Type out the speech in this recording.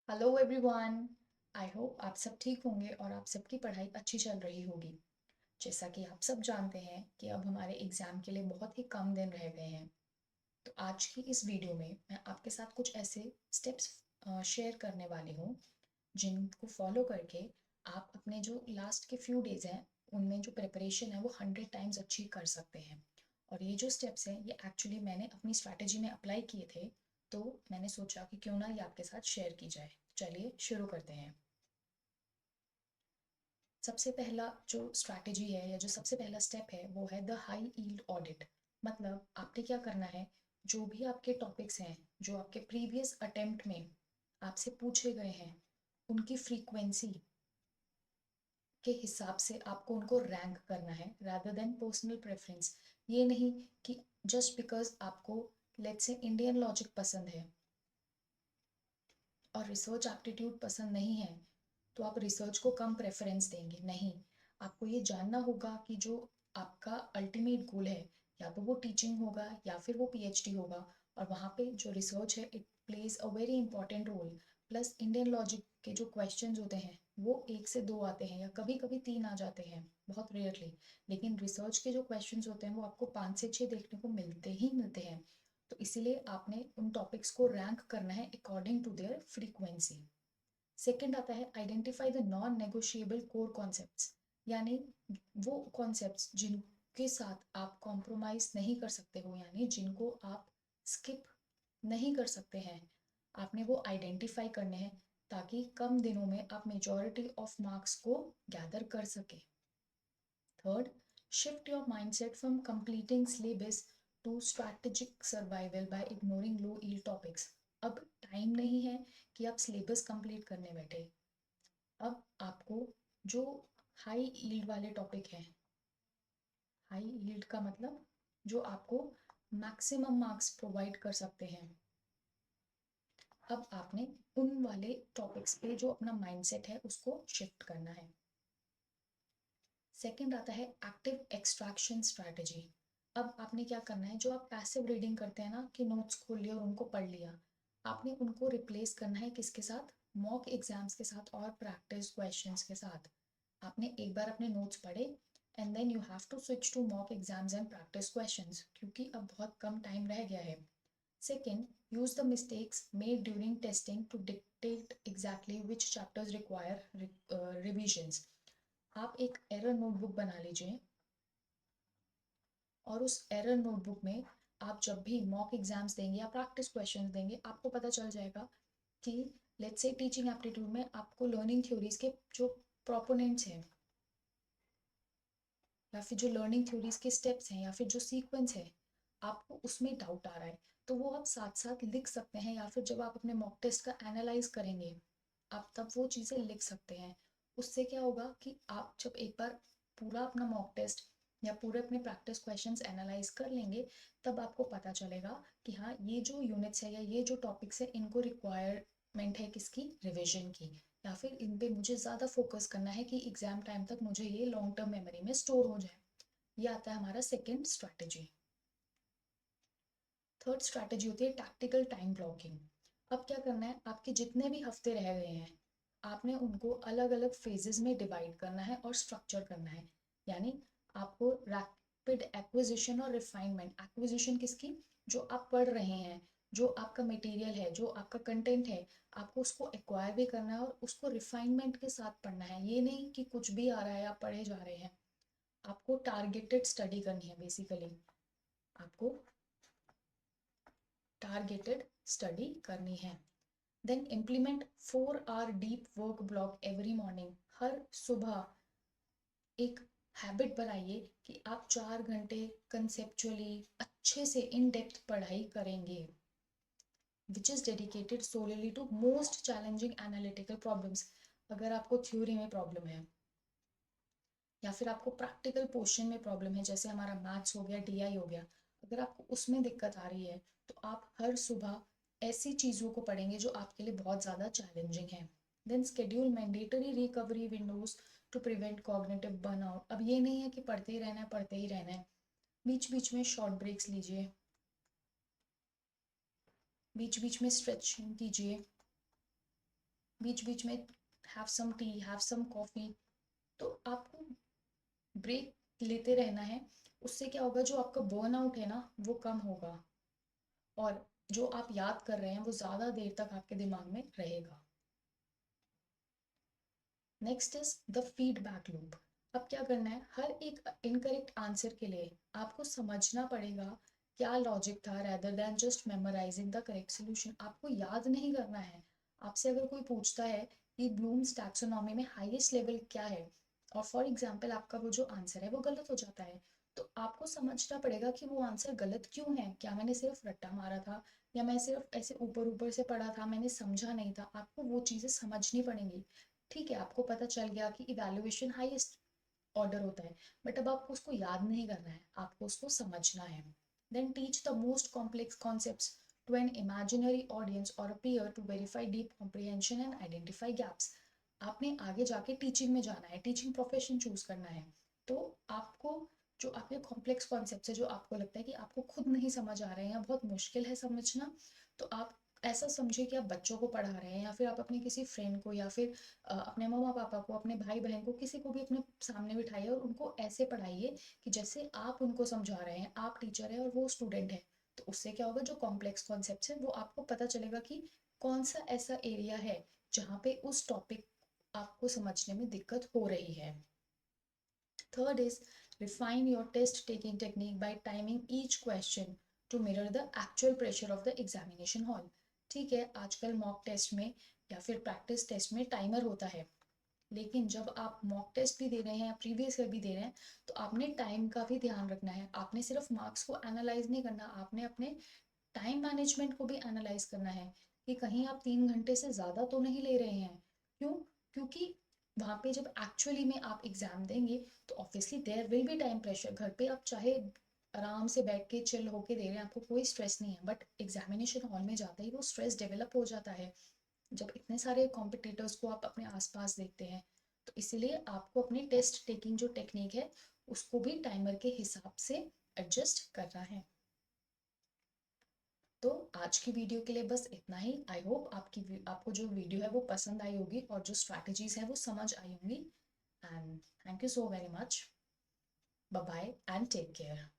Hello everyone. I hope आप सब ठीक होंगे और आप सबकी पढ़ाई अच्छी चल रही होगी। जैसा कि आप सब जानते हैं कि अब हमारे एग्ज़ाम के लिए बहुत ही कम दिन रह गए हैं। तो आज की इस वीडियो में मैं आपके साथ कुछ ऐसे स्टेप्स शेयर करने वाली हूँ जिनको फॉलो करके आप अपने जो लास्ट के फ्यू डेज़ हैं उनमें जो प्रिपरेशन है वो 100 टाइम्स अच्छी कर सकते हैं। और ये जो स्टेप्स हैं ये एक्चुअली मैंने अपनी स्ट्रैटेजी में अप्लाई किए थे, तो मैंने सोचा कि क्यों ना ये आपके साथ शेयर की जाए। चलिए शुरू करते हैं। सबसे पहला जो स्ट्रैटेजी है या जो सबसे पहला स्टेप है वो है द हाई यील्ड ऑडिट। मतलब आपने क्या करना है, जो भी आपके टॉपिक्स हैं जो आपके प्रीवियस अटेम्प्ट में आपसे पूछे गए हैं उनकी फ्रीक्वेंसी के हिसाब से आपको उनको रैंक करना है रादर देन पर्सनल प्रेफरेंस। ये नहीं कि जस्ट बिकॉज आपको लेट्स से इंडियन लॉजिक पसंद है और रिसर्च एप्टीट्यूड पसंद नहीं है तो आप रिसर्च को कम प्रेफरेंस देंगे। नहीं, आपको ये जानना होगा कि जो आपका अल्टीमेट गोल है या तो वो टीचिंग होगा या फिर वो पीएचडी होगा, और वहाँ पे जो रिसर्च है it plays a very important role. Plus Indian logic के जो क्वेश्चंस होते हैं वो एक से दो आते हैं या कभी कभी तीन आ जाते हैं, बहुत रेयरली। लेकिन रिसर्च के जो क्वेश्चंस होते हैं वो आपको पाँच से छः देखने को मिलते ही मिलते हैं। तो इसीलिए आपने उन टॉपिक्स को रैंक करना है according to their frequency. Second आता है identify the non negotiable core concepts. यानी वो कॉन्सेप्ट्स जिनके साथ आप कॉम्प्रोमाइज नहीं कर सकते हो, यानी जिनको आप स्किप नहीं कर सकते हैं, आपने वो आइडेंटिफाई करने हैं ताकि कम दिनों में आप मेजॉरिटी ऑफ मार्क्स को गैदर कर सके। Third, shift your mindset from completing syllabus to strategic survival by ignoring low yield topics. अब टाइम नहीं है कि आप सिलेबस कंप्लीट करने बैठे। अब आपको जो हाई यील्ड वाले टॉपिक हैं, हाई यील्ड का मतलब जो आपको मैक्सिमम मार्क्स प्रोवाइड कर सकते हैं, अब आपने उन वाले टॉपिक्स पे जो अपना माइंडसेट है उसको शिफ्ट करना है। सेकंड आता है एक्टिव एक्सट्रैक्शन स्ट्रैटेजी। अब आपने क्या करना है, जो आप पैसिव रीडिंग करते हैं ना कि नोट्स खोल लिया और उनको पढ़ लिया, आपने उनको रिप्लेस करना है किसके साथ, मॉक एग्जाम्स के साथ और प्रैक्टिस क्वेश्चंस के साथ। आपने एक बार अपने नोट्स पढ़े and then you have to switch to mock exams and practice questions, क्योंकि अब बहुत कम टाइम रह गया है। Second, use the mistakes made during testing to dictate exactly which chapters require revisions. आप एक एरर नोटबुक बना लीजिए और उस एरर नोटबुक में आप जब भी मॉक एग्जाम्स देंगे या प्रैक्टिस क्वेश्चंस देंगे आपको पता चल जाएगा कि लेट्स से टीचिंग एप्टीट्यूड में आपको लर्निंग थ्योरीज के जो प्रोपोनेंट्स हैं या फिर जो लर्निंग थ्योरीज के स्टेप्स हैं या फिर जो सीक्वेंस है आपको उसमें डाउट आ रहा है, तो वो आप साथ साथ लिख सकते हैं या फिर जब आप अपने मॉक टेस्ट का एनालाइज करेंगे आप तब वो चीज़ें लिख सकते हैं। उससे क्या होगा कि आप जब एक बार पूरा अपना मॉक टेस्ट या पूरे अपने प्रैक्टिस क्वेश्चंस एनालाइज कर लेंगे तब आपको पता चलेगा कि हाँ ये जो यूनिट्स है या ये जो टॉपिक्स है इनको रिक्वायरमेंट है किसकी, रिविजन की, या फिर इन पे मुझे ज़्यादा फोकस करना है कि एग्जाम टाइम तक मुझे ये लॉन्ग टर्म मेमोरी में स्टोर हो जाए। ये आता है हमारा सेकेंड स्ट्रैटेजी। थर्ड स्ट्रैटेजी होती है टैक्टिकल टाइम ब्लॉकिंग। अब क्या करना है, आपके जितने भी हफ्ते रह गए हैं आपने उनको अलग अलग फेजेस में डिवाइड करना है और स्ट्रक्चर करना है। यानी आपको रैपिड एक्विजिशन और रिफाइनमेंट, एक्विजिशन किसकी, जो आप पढ़ रहे हैं, जो आपका मटेरियल है, जो आपका कंटेंट है, आपको उसको एक्वायर भी करना है और उसको रिफाइनमेंट के साथ पढ़ना है। ये नहीं कि कुछ भी आ रहा है आप पढ़े जा रहे हैं, आपको टारगेटेड स्टडी करनी है। बेसिकली आपको टारगेटेड स्टडी करनी है। Then implement 4 hour deep work block every morning. हर सुबह एक हैबिट बनाइए कि आप 4 घंटे कंसेप्चुअली अच्छे से इन डेप्थ पढ़ाई करेंगे, which is dedicated solely to most challenging analytical problems. अगर आपको थ्योरी में प्रॉब्लम है या फिर आपको प्रैक्टिकल पोर्शन में प्रॉब्लम है, जैसे हमारा मैथ्स हो गया, डीआई हो गया, अगर आपको उसमें दिक्कत आ रही है तो आप हर सुबह ऐसी चीज़ों को पढ़ेंगे जो आपके लिए बहुत ज़्यादा चैलेंजिंग है। Then schedule mandatory recovery windows to prevent cognitive burnout. अब ये नहीं है कि पढ़ते ही रहना है पढ़ते ही रहना है, बीच बीच में शॉर्ट ब्रेक्स लीजिए, बीच बीच में स्ट्रेचिंग कीजिए, बीच बीच में have some tea, have some coffee. तो आपको ब्रेक लेते रहना है। उससे क्या होगा, जो आपका बर्नआउट है ना वो कम होगा, और जो आप याद कर रहे हैं वो ज़्यादा देर तक आपके दिमाग में रहेगा। Next is the feedback loop. अब क्या करना है, हर एक इनकरेक्ट आंसर के लिए आपको समझना पड़ेगा क्या लॉजिक था, rather than just memorising the correct solution. आपको याद नहीं करना है। आपसे अगर कोई पूछता है कि ब्लूम्स टैक्सोनॉमी में हाईएस्ट लेवल क्या है, और फॉर एग्जाम्पल आपका वो जो आंसर है वो गलत हो जाता है, तो आपको समझना पड़ेगा कि वो आंसर गलत क्यों है। क्या मैंने सिर्फ रट्टा मारा था, या मैं सिर्फ ऐसे ऊपर ऊपर से पढ़ा था, मैंने समझा नहीं था। आपको वो चीज़ें समझनी पड़ेंगी। ठीक है, आपको पता चल गया कि इवैल्यूएशन हाईएस्ट ऑर्डर होता है, बट अब आपको उसको याद नहीं करना है, आपको उसको समझना है। Then teach the most complex concepts to an imaginary audience और a peer to verify deep comprehension and identify gaps। आपने आगे जाके टीचिंग में जाना है, टीचिंग प्रोफेशन चूज करना है, तो आपको जो आपके कॉम्प्लेक्स कॉन्सेप्ट्स है, जो आपको लगता है कि आपको खुद नहीं समझ आ रहे हैं या बहुत मुश्किल है समझना, तो आप ऐसा समझे कि आप बच्चों को पढ़ा रहे हैं, या फिर आप अपने किसी फ्रेंड को, या फिर अपने मम्मा पापा को, अपने भाई बहन को, किसी को भी अपने सामने बिठाइए और उनको ऐसे पढ़ाइए कि जैसे आप उनको समझा रहे हैं, आप टीचर है और वो स्टूडेंट है। तो उससे क्या होगा, जो कॉम्प्लेक्स कॉन्सेप्ट्स है वो आपको पता चलेगा कि कौन सा ऐसा एरिया है जहाँ पे उस टॉपिक आपको समझने में दिक्कत हो रही है। Third is refine your test taking technique by timing each question to mirror the actual pressure of the examination hall। ठीक है, आजकल मॉक टेस्ट में या फिर प्रैक्टिस टेस्ट में टाइमर होता है, लेकिन जब आप मॉक टेस्ट भी दे रहे हैं या प्रीवियस ईयर भी दे रहे हैं, तो आपने टाइम का भी ध्यान रखना है। आपने सिर्फ मार्क्स को एनालाइज नहीं करना, आपने अपने टाइम मैनेजमेंट को भी एनालाइज करना है कि कहीं आप 3 घंटे से ज़्यादा तो नहीं ले रहे हैं। क्यों? क्योंकि वहाँ पे जब एक्चुअली में आप एग्जाम देंगे तो obviously there will be time pressure. घर पे आप चाहे आराम से बैठ के चिल होके दे रहे हैं, आपको कोई स्ट्रेस नहीं है, बट एग्जामिनेशन हॉल में जाते ही वो स्ट्रेस डेवलप हो जाता है जब इतने सारे कॉम्पिटिटर्स को आप अपने आसपास देखते हैं। तो इसीलिए आपको अपनी टेस्ट टेकिंग जो टेक्निक है उसको भी टाइमर के हिसाब से एडजस्ट करना है। तो आज की वीडियो के लिए बस इतना ही। आई होप आपको जो वीडियो है वो पसंद आई होगी और जो स्ट्रैटेजीज है वो समझ आई होंगी। And thank you so very much. Bye bye and take care.